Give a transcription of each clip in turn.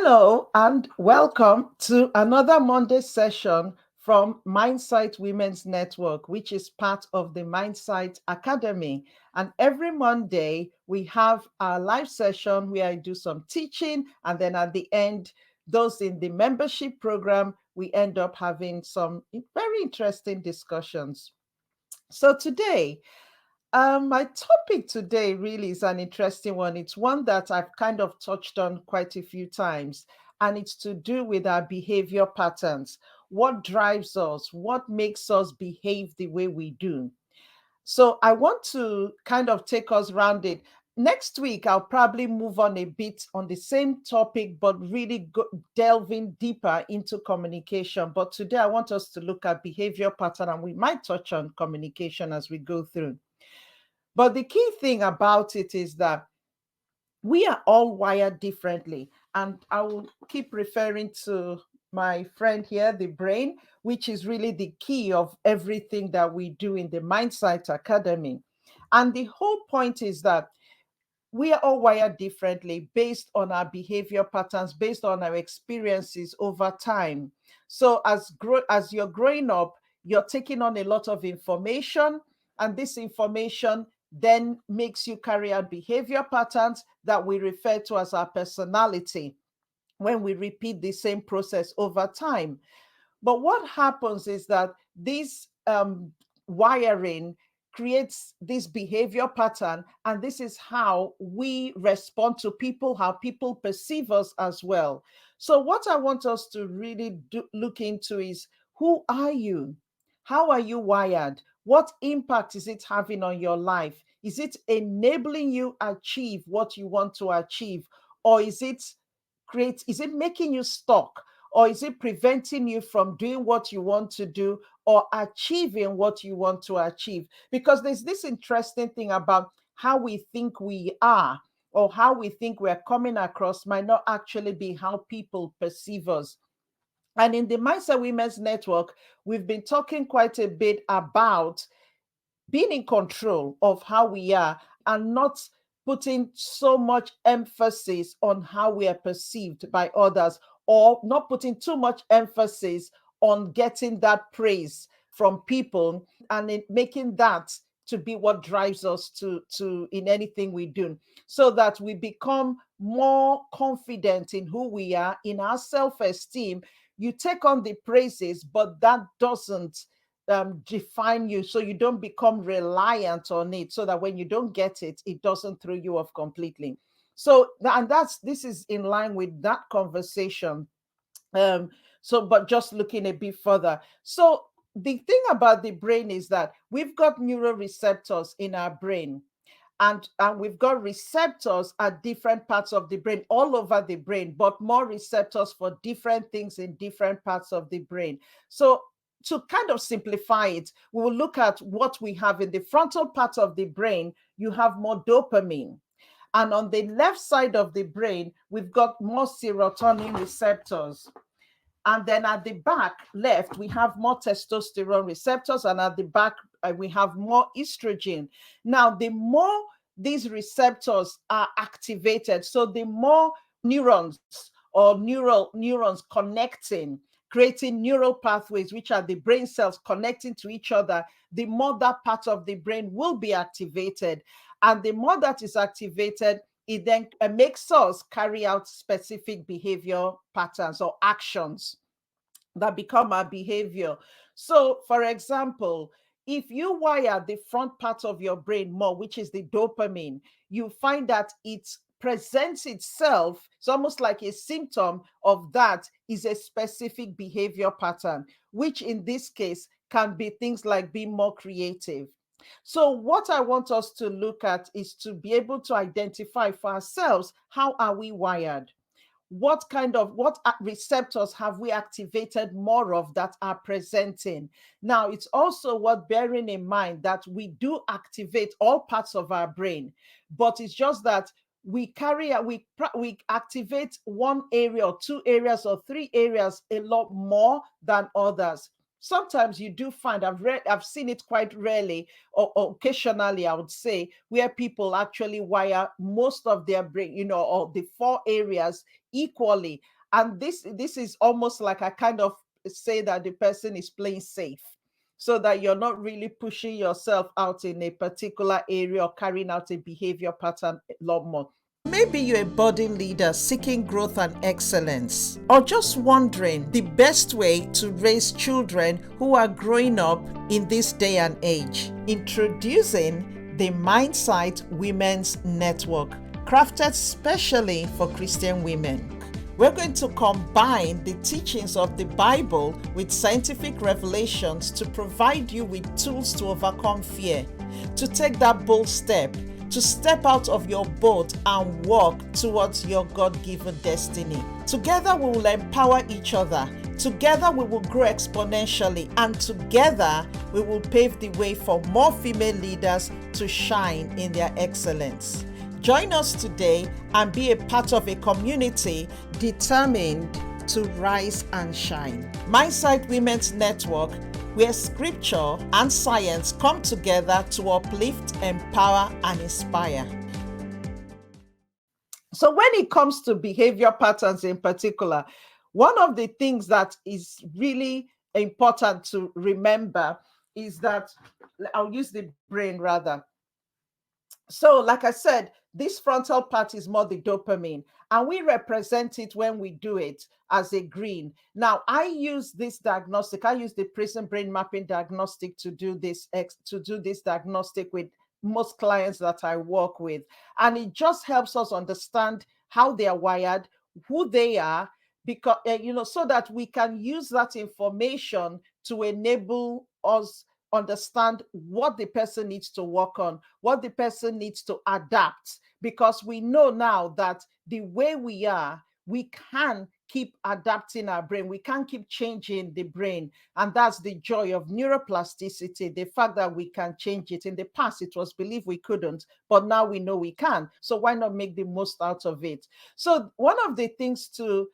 Hello and welcome to another Monday session from Mindsight Women's Network, which is part of the Mindsight Academy. And every Monday, we have a live session where I do some teaching. And then at the end, those in the membership program, we end up having some very interesting discussions. So today, my topic today really is an interesting one. It's one that I've kind of touched on quite a few times, and it's to do with our behavior patterns. What drives us? What makes us behave the way we do? So I want to kind of take us round it. Next week, I'll probably move on a bit on the same topic, but really delving deeper into communication. But today, I want us to look at behavior pattern, and we might touch on communication as we go through. But the key thing about it is that we are all wired differently. And I will keep referring to my friend here, the brain, which is really the key of everything that we do in the Mindsight Academy. And the whole point is that we are all wired differently based on our behavior patterns, based on our experiences over time. So as you're growing up, you're taking on a lot of information, and this information then makes you carry out behavior patterns that we refer to as our personality when we repeat the same process over time. But what happens is that this wiring creates this behavior pattern, and this is how we respond to people, how people perceive us as well. So, what I want us to really look into is, who are you? How are you wired? What impact is it having on your life? Is it enabling you achieve what you want to achieve, or is it making you stuck? Or is it preventing you from doing what you want to do or achieving what you want to achieve? Because there's this interesting thing about how we think we are or how we think we're coming across might not actually be how people perceive us. And in the Mindset Women's Network, we've been talking quite a bit about being in control of how we are and not putting so much emphasis on how we are perceived by others, or not putting too much emphasis on getting that praise from people and making that to be what drives us to in anything we do, so that we become more confident in who we are, in our self-esteem. You take on the praises, but that doesn't define you, so you don't become reliant on it, so that when you don't get it, it doesn't throw you off completely. So and this is in line with that conversation. But just looking a bit further, so the thing about the brain is that we've got neuroreceptors in our brain, and we've got receptors at different parts of the brain, all over the brain, but more receptors for different things in different parts of the brain. So to kind of simplify it, we will look at what we have in the frontal part of the brain. You have more dopamine. And on the left side of the brain, we've got more serotonin receptors. And then at the back left, we have more testosterone receptors. And at the back, we have more estrogen. Now, the more these receptors are activated, so the more neurons or neurons connecting, creating neural pathways, which are the brain cells connecting to each other, the more that part of the brain will be activated. And the more that is activated, it then makes us carry out specific behavior patterns or actions that become our behavior. So, for example, if you wire the front part of your brain more, which is the dopamine, you find that it presents itself. It's almost like a symptom of that is a specific behavior pattern, which in this case can be things like being more creative. So what I want us to look at is to be able to identify for ourselves, how are we wired? What receptors have we activated more of that are presenting? Now, it's also worth bearing in mind that we do activate all parts of our brain, but it's just that we activate one area or two areas or three areas a lot more than others. sometimes you do find, I've seen it quite rarely or occasionally, I would say, where people actually wire most of their brain, or the four areas equally. And this is almost like I kind of say that the person is playing safe, so that you're not really pushing yourself out in a particular area or carrying out a behavior pattern a lot more. Maybe you're a budding leader seeking growth and excellence, or just wondering the best way to raise children who are growing up in this day and age. Introducing the Mindsight Women's Network, crafted specially for Christian women. We're going to combine the teachings of the Bible with scientific revelations to provide you with tools to overcome fear, to take that bold step, to step out of your boat and walk towards your God-given destiny. Together we will empower each other. Together we will grow exponentially, and together we will pave the way for more female leaders to shine in their excellence. Join us today and be a part of a community determined to rise and shine. Mindsight Women's Network, where scripture and science come together to uplift, empower, and inspire. So when it comes to behavior patterns in particular, one of the things that is really important to remember is that, I'll use the brain rather. So like I said, this frontal part is more the dopamine, and we represent it when we do it as a green. Now, I use this diagnostic. I use the PRISM Brain Mapping diagnostic to do this diagnostic with most clients that I work with. And it just helps us understand how they are wired, who they are, because, so that we can use that information to enable us understand what the person needs to work on, what the person needs to adapt, because we know now that the way we are, we can keep adapting our brain. We can keep changing the brain. And that's the joy of neuroplasticity, the fact that we can change it. In the past, it was believed we couldn't, but now we know we can. So why not make the most out of it? So one of the things to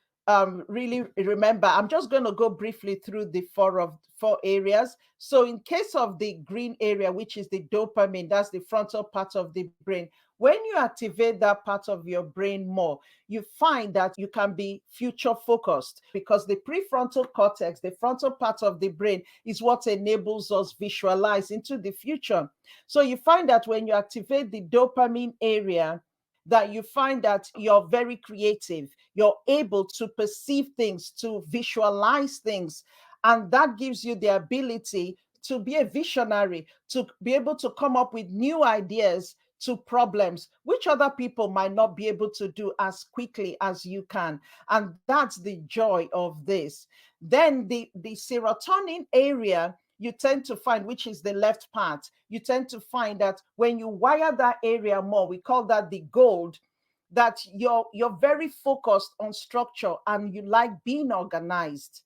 really remember, I'm just going to go briefly through the four areas. So in case of the green area, which is the dopamine, that's the frontal part of the brain. When you activate that part of your brain more, you find that you can be future focused, because the prefrontal cortex, the frontal part of the brain, is what enables us visualize into the future. So you find that when you activate the dopamine area, that you find that you're very creative, you're able to perceive things, to visualize things, and that gives you the ability to be a visionary, to be able to come up with new ideas to problems which other people might not be able to do as quickly as you can. And that's the joy of this. Then the serotonin area, you tend to find, which is the left part, you tend to find that when you wire that area more, we call that the gold, that you're very focused on structure and you like being organized.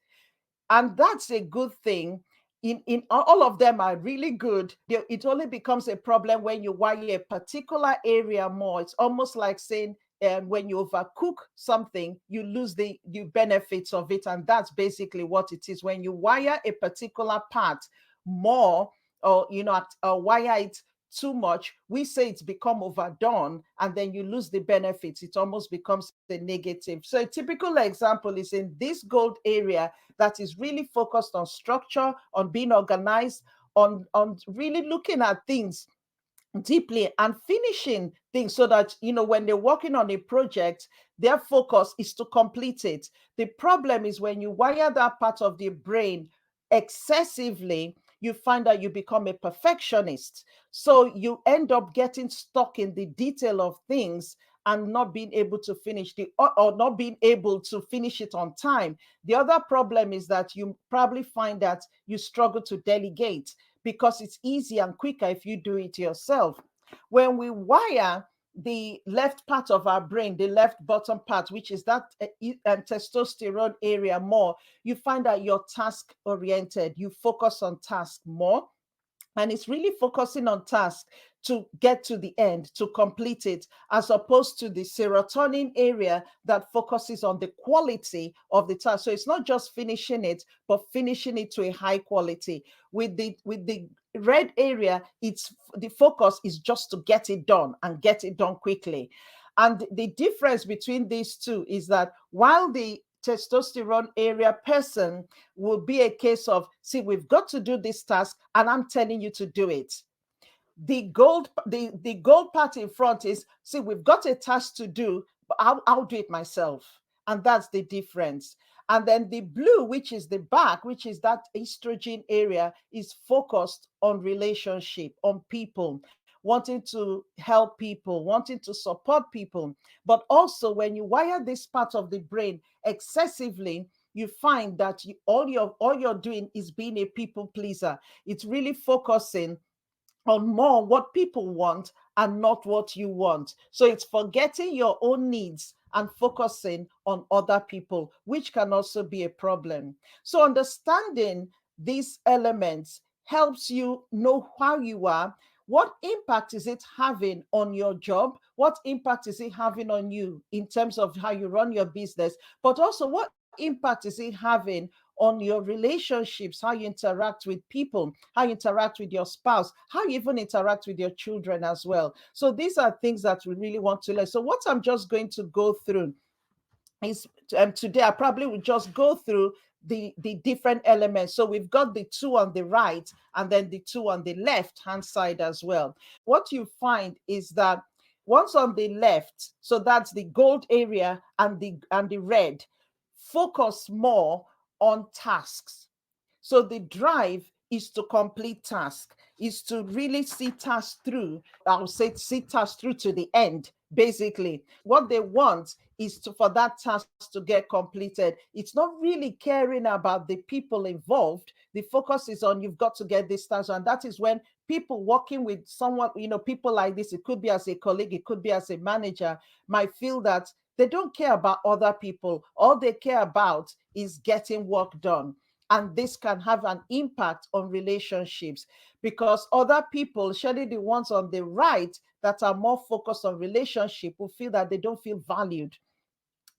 And that's a good thing. In all of them are really good. It only becomes a problem when you wire a particular area more. It's almost like saying, when you overcook something, you lose the benefits of it. And that's basically what it is. When you wire a particular part more, or wire it too much, we say it's become overdone, and then you lose the benefits. It almost becomes a negative. So a typical example is in this gold area that is really focused on structure, on being organized, on really looking at things deeply and finishing things, so that when they're working on a project, their focus is to complete it. The problem is when you wire that part of the brain excessively, you find that you become a perfectionist. So you end up getting stuck in the detail of things and not being able to finish or not being able to finish it on time. The other problem is that you probably find that you struggle to delegate, because it's easy and quicker if you do it yourself. When we wire the left part of our brain, the left bottom part, which is that testosterone area more, you find that you're task oriented, you focus on task more. And it's really focusing on tasks to get to the end, to complete it, as opposed to the serotonin area that focuses on the quality of the task. So it's not just finishing it, but finishing it to a high quality. With the red area, it's the focus is just to get it done and get it done quickly. And the difference between these two is that while the testosterone area person will be a case of, see, we've got to do this task and I'm telling you to do it. The gold part in front is, see, we've got a task to do, but I'll do it myself. And that's the difference. And then the blue, which is the back, which is that estrogen area, is focused on relationship, on people, wanting to help people, wanting to support people. But also, when you wire this part of the brain excessively, you find that all you're doing is being a people pleaser. It's really focusing on more what people want and not what you want. So it's forgetting your own needs and focusing on other people, which can also be a problem. So understanding these elements helps you know how you are. What impact is it having on your job? What impact is it having on you in terms of how you run your business? But also, what impact is it having on your relationships, how you interact with people, how you interact with your spouse, how you even interact with your children as well. So these are things that we really want to learn. So what I'm just going to go through is, today I probably will just go through the different elements. So we've got the two on the right and then the two on the left hand side as well. What you find is that once on the left, so that's the gold area and the red, focus more on tasks. So the drive is to complete task, is to really see tasks through. I would say see tasks through to the end. Basically, what they want is for that task to get completed. It's not really caring about the people involved. The focus is on, you've got to get this task, and that is when people working with someone, people like this, it could be as a colleague, it could be as a manager, might feel that they don't care about other people. All they care about is getting work done. And this can have an impact on relationships, because other people, especially the ones on the right that are more focused on relationship, will feel that they don't feel valued.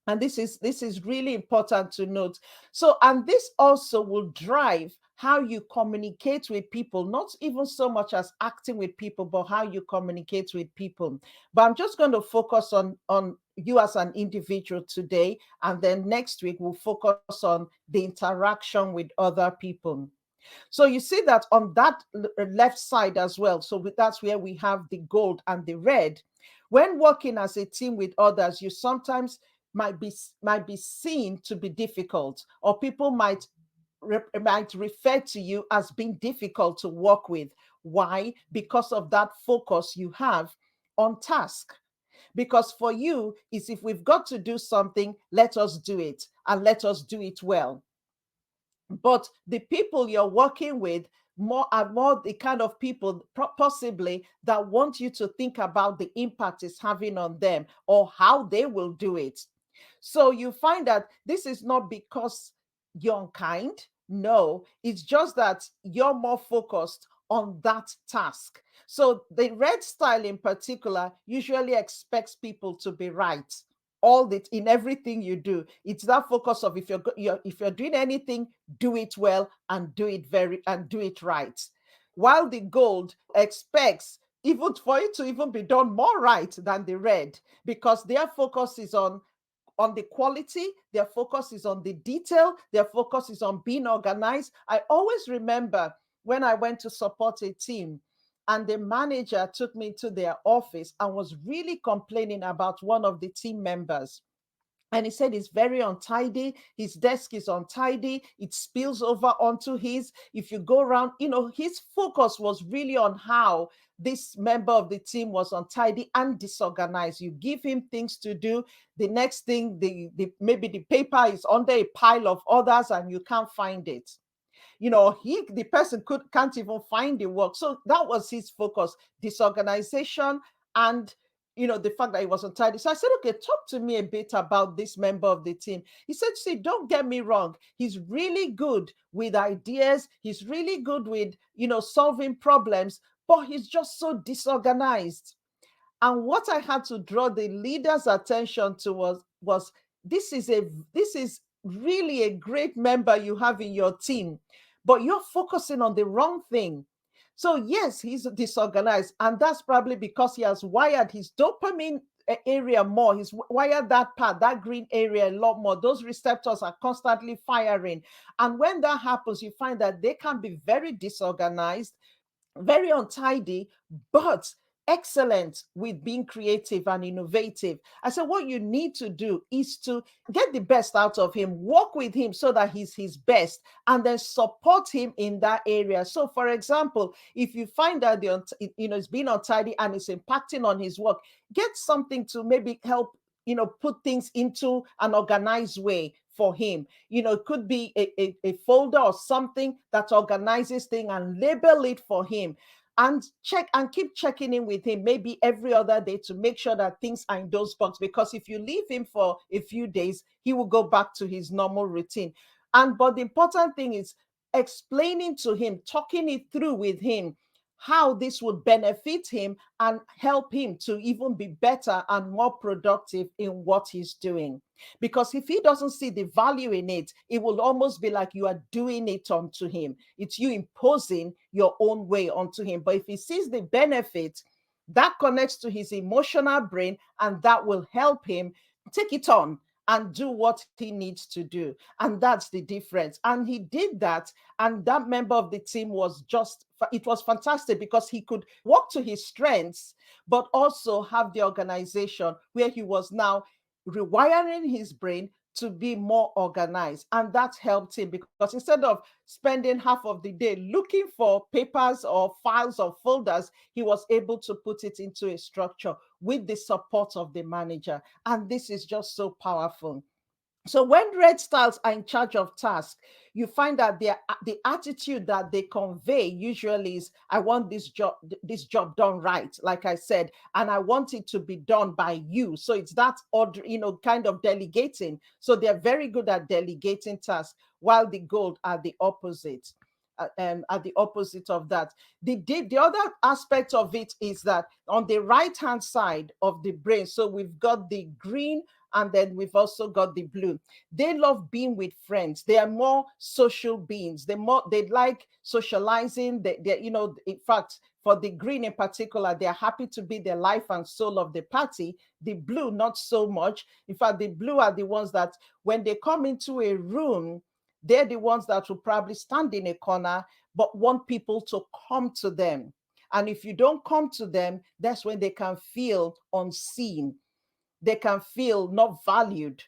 And this is really important to note. So, and this also will drive how you communicate with people, not even so much as acting with people, but how you communicate with people. But I'm just going to focus on you as an individual today, and then next week we'll focus on the interaction with other people. So you see that on that left side as well. So that's where we have the gold and the red. When working as a team with others, you sometimes might be seen to be difficult, or people might refer to you as being difficult to work with. Why? Because of that focus you have on task. Because for you is, if we've got to do something, let us do it, and let us do it well. But the people you're working with are more the kind of people possibly that want you to think about the impact it's having on them or how they will do it. So you find that this is not because you're unkind. No, it's just that you're more focused on that task. So the red style in particular usually expects people to be right all that in everything you do. It's that focus of, if you're doing anything, do it well and do it right. While the gold expects even for it to even be done more right than the red, because their focus is on the quality, their focus is on the detail, their focus is on being organized. I always remember when I went to support a team, and the manager took me to their office and was really complaining about one of the team members. And he said it's very untidy. His desk is untidy. It spills over onto his. If you go around, his focus was really on how this member of the team was untidy and disorganized. You give him things to do. The next thing, maybe the paper is under a pile of others and you can't find it. The person can't even find the work. So that was his focus: disorganization and the fact that he was untidy. So I said, okay, talk to me a bit about this member of the team. He said, see, don't get me wrong. He's really good with ideas. He's really good with, solving problems, but he's just so disorganized. And what I had to draw the leader's attention to was this is really a great member you have in your team, but you're focusing on the wrong thing. So yes, he's disorganized, and that's probably because he has wired his dopamine area more. He's wired that part, that green area, a lot more. Those receptors are constantly firing. And when that happens, you find that they can be very disorganized, very untidy, but excellent with being creative and innovative. I said, what you need to do is to get the best out of him, work with him so that he's his best, and then support him in that area. So, for example, if you find that it's being untidy and it's impacting on his work, get something to maybe help put things into an organized way for him. It could be a folder or something that organizes things, and label it for him, and check and keep checking in with him maybe every other day to make sure that things are in those boxes. Because if you leave him for a few days, he will go back to his normal routine. But the important thing is explaining to him, talking it through with him, how this would benefit him and help him to even be better and more productive in what he's doing. Because if he doesn't see the value in it, it will almost be like you are doing it onto him. It's you imposing your own way onto him. But if he sees the benefit, that connects to his emotional brain, and that will help him take it on and do what he needs to do. And that's the difference. And he did that. And that member of the team it was fantastic, because he could work to his strengths, but also have the organization where he was now rewiring his brain to be more organized. And that helped him, because instead of spending half of the day looking for papers or files or folders, he was able to put it into a structure with the support of the manager. And this is just so powerful. So when red styles are in charge of tasks, you find that the attitude that they convey usually is, I want this job done right, like I said, and I want it to be done by you. So it's that order, kind of delegating. So they're very good at delegating tasks, while the gold are the opposite. At the opposite of that, the other aspect of it is that on the right hand side of the brain, so we've got the green, and then we've also got the blue. They love being with friends. They are more social beings. They like socializing. In fact, for the green in particular, they are happy to be the life and soul of the party. The blue, not so much. In fact, the blue are the ones that when they come into a room, they're the ones that will probably stand in a corner, but want people to come to them. And if you don't come to them, that's when they can feel unseen. They can feel not valued.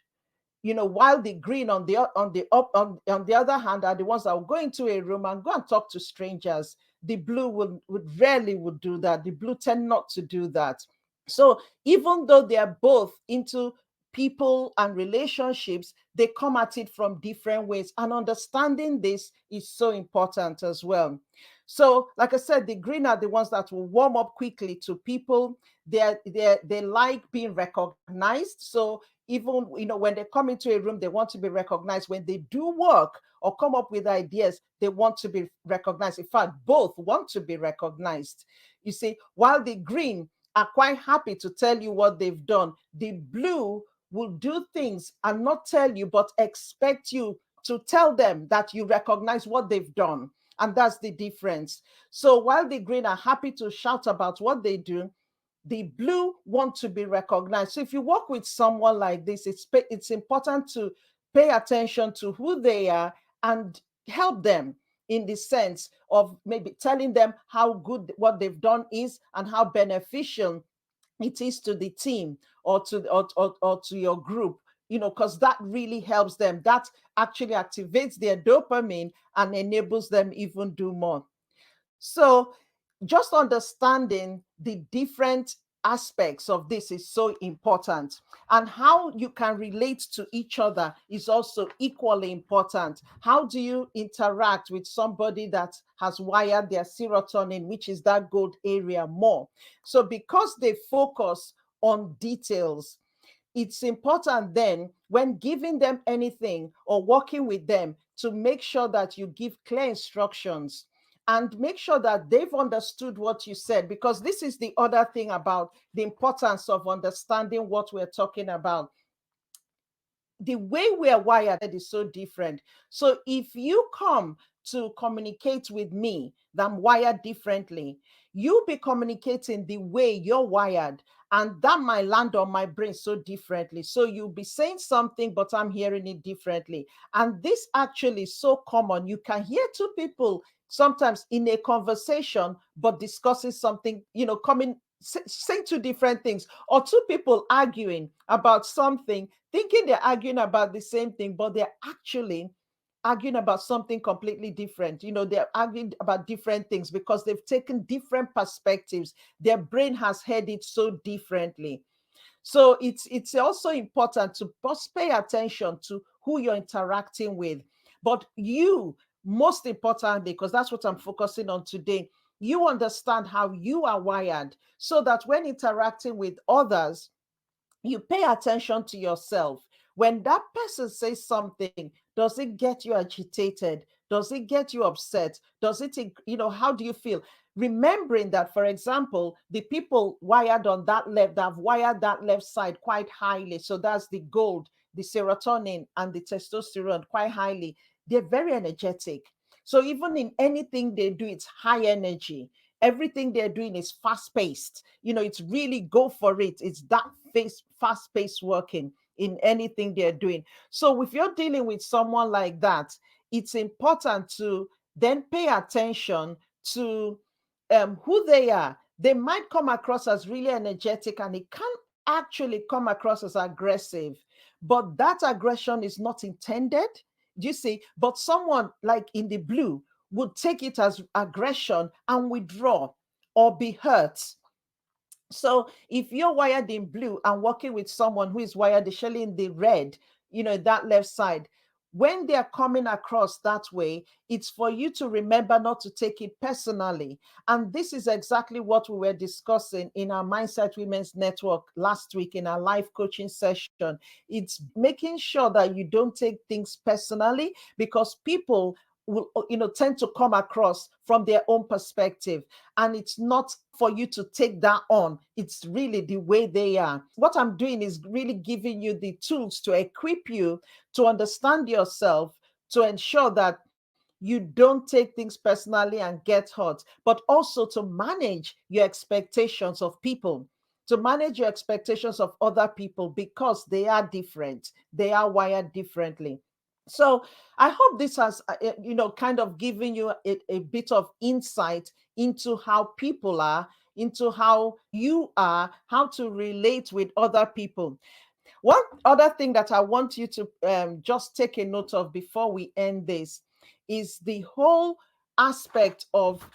While the green on the other hand are the ones that will go into a room and go and talk to strangers. The blue would rarely would do that. The blue tend not to do that. So even though they are both into people and relationships, they come at it from different ways. And understanding this is so important as well. So, like I said, the green are the ones that will warm up quickly to people. They like being recognized. So even when they come into a room, they want to be recognized. When they do work or come up with ideas, they want to be recognized. In fact, both want to be recognized. You see, while the green are quite happy to tell you what they've done, the blue will do things and not tell you, but expect you to tell them that you recognize what they've done. And that's the difference. So while the green are happy to shout about what they do, the blue want to be recognized. So if you work with someone like this, it's important to pay attention to who they are and help them in the sense of maybe telling them how good what they've done is and how beneficial it is to the team or to your group, because that really helps them. That actually activates their dopamine and enables them even do more. So just understanding the different aspects of this is so important, and how you can relate to each other is also equally important. How do you interact with somebody that has wired their serotonin, which is that gold area, more? So because they focus on details. It's important then when giving them anything or working with them to make sure that you give clear instructions and make sure that they've understood what you said, because this is the other thing about the importance of understanding what we're talking about. The way we are wired is so different. So if you come to communicate with me that I'm wired differently, you'll be communicating the way you're wired, and that might land on my brain so differently. So you'll be saying something, but I'm hearing it differently. And this actually is so common. You can hear two people sometimes in a conversation, but discussing something, coming saying two different things, or two people arguing about something, thinking they're arguing about the same thing, but they're actually arguing about something completely different. They're arguing about different things because they've taken different perspectives. Their brain has heard it so differently. So it's also important to just pay attention to who you're interacting with. But you, most importantly, because that's what I'm focusing on today, you understand how you are wired so that when interacting with others, you pay attention to yourself. When that person says something, does it get you agitated? Does it get you upset? Does it, how do you feel? Remembering that, for example, the people wired on that left, that have wired that left side quite highly. So that's the gold, the serotonin, and the testosterone quite highly. They're very energetic. So even in anything they do, it's high energy. Everything they're doing is fast paced. It's really go for it. It's that fast paced working in anything they're doing. So if you're dealing with someone like that, it's important to then pay attention to who they are. They might come across as really energetic, and it can actually come across as aggressive, but that aggression is not intended. Do you see? But someone like in the blue would take it as aggression and withdraw or be hurt. So if you're wired in blue and working with someone who is wired initially in the red, that left side, when they're coming across that way, it's for you to remember not to take it personally. And this is exactly what we were discussing in our Mindsight Women's Network last week in our live coaching session. It's making sure that you don't take things personally, because people will tend to come across from their own perspective, and it's not for you to take that on. It's really the way they are. What I'm doing is really giving you the tools to equip you to understand yourself, to ensure that you don't take things personally and get hurt, but also to manage your expectations of people, to manage your expectations of other people, because they are different. They are wired differently. So I hope this has, kind of given you a bit of insight into how people are, into how you are, how to relate with other people. One other thing that I want you to just take a note of before we end this is the whole aspect of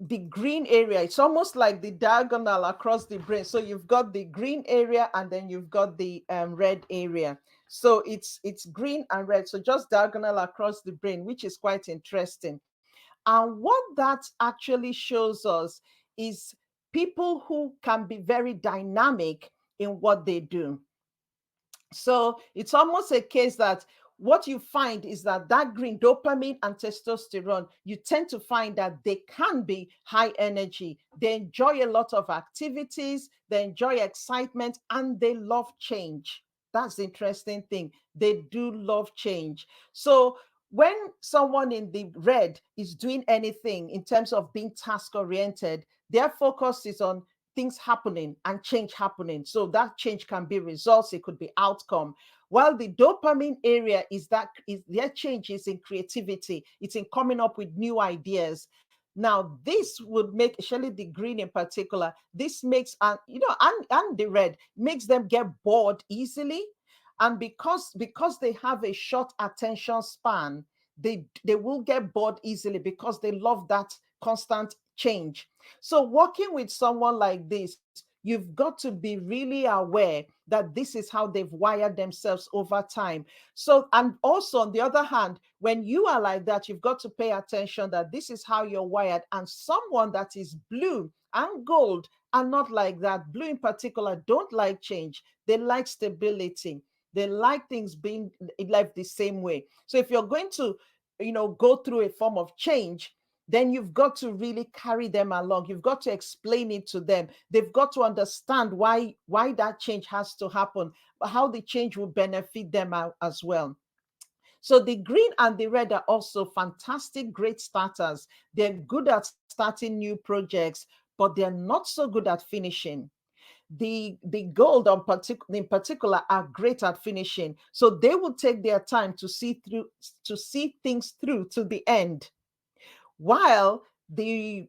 the green area. It's almost like the diagonal across the brain. So you've got the green area and then you've got the red area. So it's green and red. So just diagonal across the brain, which is quite interesting. And what that actually shows us is people who can be very dynamic in what they do. So it's almost a case that what you find is that that green, dopamine and testosterone, you tend to find that they can be high energy. They enjoy a lot of activities, they enjoy excitement, and they love change. That's the interesting thing. They do love change. So when someone in the red is doing anything in terms of being task oriented, their focus is on things happening and change happening. So that change can be results, it could be outcome. While the dopamine area is their change is in creativity, it's in coming up with new ideas. Now, this would make, especially the green in particular, this makes and the red makes them get bored easily. And because they have a short attention span, they will get bored easily because they love that constant change. So working with someone like this, You've got to be really aware that this is how they've wired themselves over time. So, and also on the other hand, when you are like that, you've got to pay attention that this is how you're wired. And someone that is blue and gold are not like that. Blue in particular don't like change. They like stability. They like things being left the same way. So if you're going to, go through a form of change, then you've got to really carry them along. You've got to explain it to them. They've got to understand why that change has to happen, how the change will benefit them as well. So the green and the red are also fantastic, great starters. They're good at starting new projects, but they're not so good at finishing. The gold in particular are great at finishing. So they will take their time to see things through to the end, while the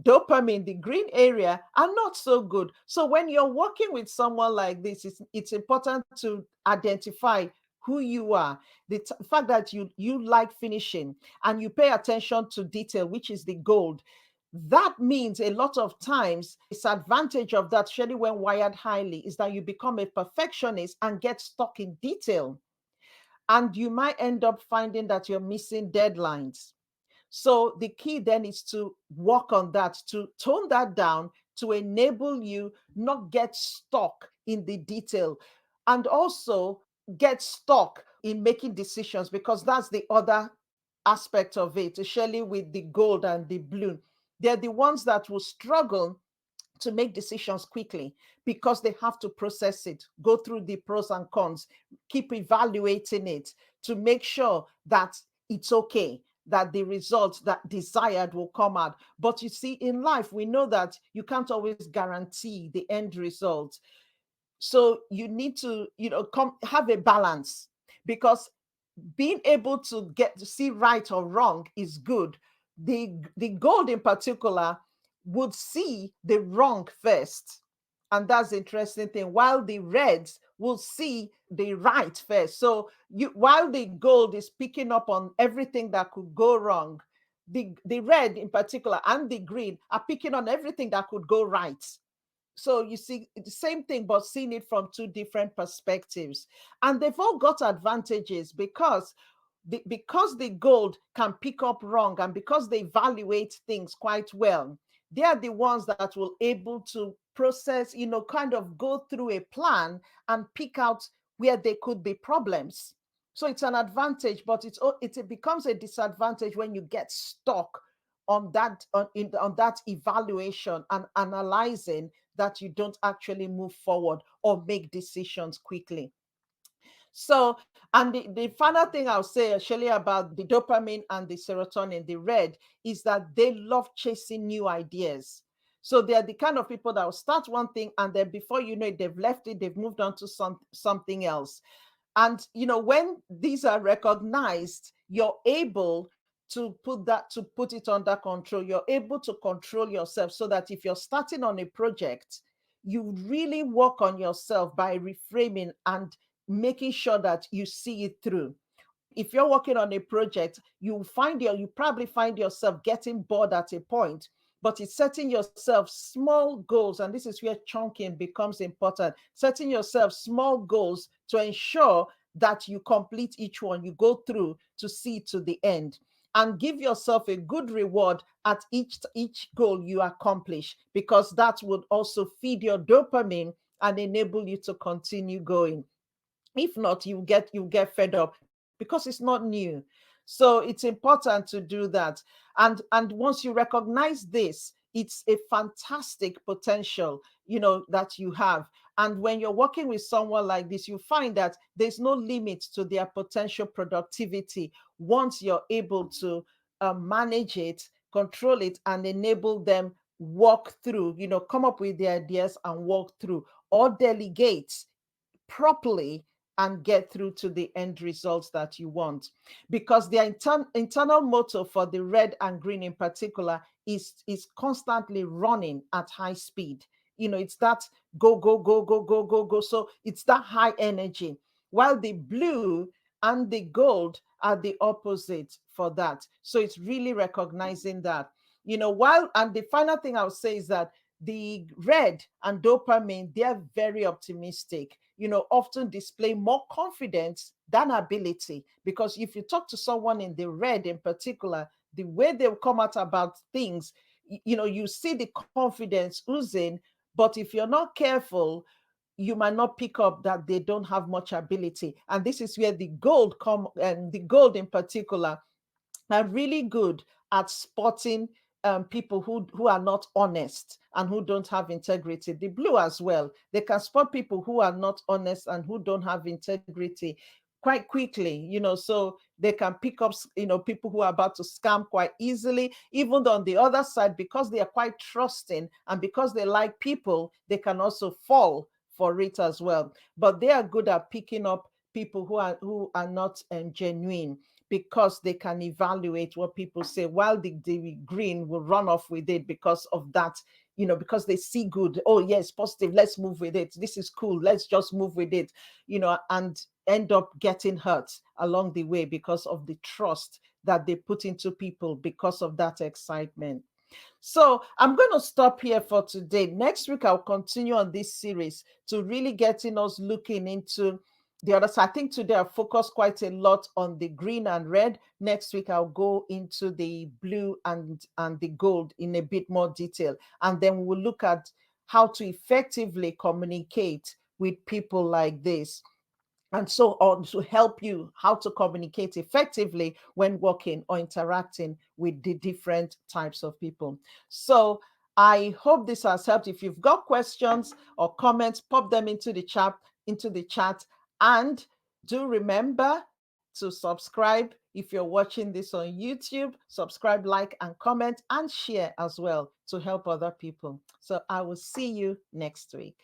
dopamine, the green area, are not so good. So when you're working with someone like this, it's important to identify who you are, the fact that you like finishing and you pay attention to detail, which is the gold. That means a lot of times disadvantage of that, especially when wired highly, is that you become a perfectionist and get stuck in detail, and you might end up finding that you're missing deadlines. So the key then is to work on that, to tone that down, to enable you not get stuck in the detail, and also get stuck in making decisions, because that's the other aspect of it, especially with the gold and the blue. They're the ones that will struggle to make decisions quickly because they have to process it, go through the pros and cons, keep evaluating it to make sure that it's okay, that the results that desired will come out. But you see, in life, we know that you can't always guarantee the end result. So you need to, have a balance, because being able to get to see right or wrong is good. The gold in particular would see the wrong first, and that's the interesting thing, while the reds will see the right first. So while the gold is picking up on everything that could go wrong, the red in particular and the green are picking on everything that could go right. So you see the same thing, but seeing it from two different perspectives. And they've all got advantages, because the gold can pick up wrong, and because they evaluate things quite well. They are the ones that will able to process, kind of go through a plan and pick out where there could be problems. So it's an advantage, but it becomes a disadvantage when you get stuck on that evaluation and analyzing, that you don't actually move forward or make decisions quickly. So, and the final thing I'll say actually about the dopamine and the serotonin, the red, is that they love chasing new ideas. So they're the kind of people that will start one thing, and then before you know it, they've left it, they've moved on to something else. And when these are recognized, you're able to put it under control. You're able to control yourself, so that if you're starting on a project, you really work on yourself by reframing and making sure that you see it through. If you're working on a project, you probably find yourself getting bored at a point, but it's setting yourself small goals. And this is where chunking becomes important. Setting yourself small goals to ensure that you complete each one, you go through to see to the end, and give yourself a good reward at each goal you accomplish, because that would also feed your dopamine and enable you to continue going. If not, you get fed up, because it's not new. So it's important to do that. And once you recognize this, it's a fantastic potential, that you have. And when you're working with someone like this, you find that there's no limit to their potential productivity once you're able to manage it, control it, and enable them walk through, come up with the ideas and walk through, or delegate properly and get through to the end results that you want. Because the internal motor for the red and green in particular is constantly running at high speed. It's that go, go, go, go, go, go, go. So it's that high energy. While the blue and the gold are the opposite for that. So it's really recognizing that. And the final thing I'll say is that the red and dopamine, they're very optimistic, often display more confidence than ability. Because if you talk to someone in the red in particular, the way they'll come out about things, you see the confidence oozing, but if you're not careful, you might not pick up that they don't have much ability. And this is where the gold come, and the gold in particular are really good at spotting people who are not honest and who don't have integrity. The blue as well, they can spot people who are not honest and who don't have integrity quite quickly, so they can pick up, people who are about to scam quite easily. Even on the other side, because they are quite trusting and because they like people, they can also fall for it as well. But they are good at picking up people who are not genuine, because they can evaluate what people say, while the green will run off with it because of that, because they see good. Oh, yes, positive. Let's move with it. This is cool. Let's just move with it, and end up getting hurt along the way because of the trust that they put into people because of that excitement. So I'm going to stop here for today. Next week, I'll continue on this series to really getting us looking into the other side. I think today I focused quite a lot on the green and red. Next week, I'll go into the blue and the gold in a bit more detail. And then we'll look at how to effectively communicate with people like this, and so on, to help you how to communicate effectively when working or interacting with the different types of people. So I hope this has helped. If you've got questions or comments, pop them into the chat, and do remember to subscribe. If you're watching this on YouTube, subscribe, like, and comment, and share as well to help other people. So I will see you next week.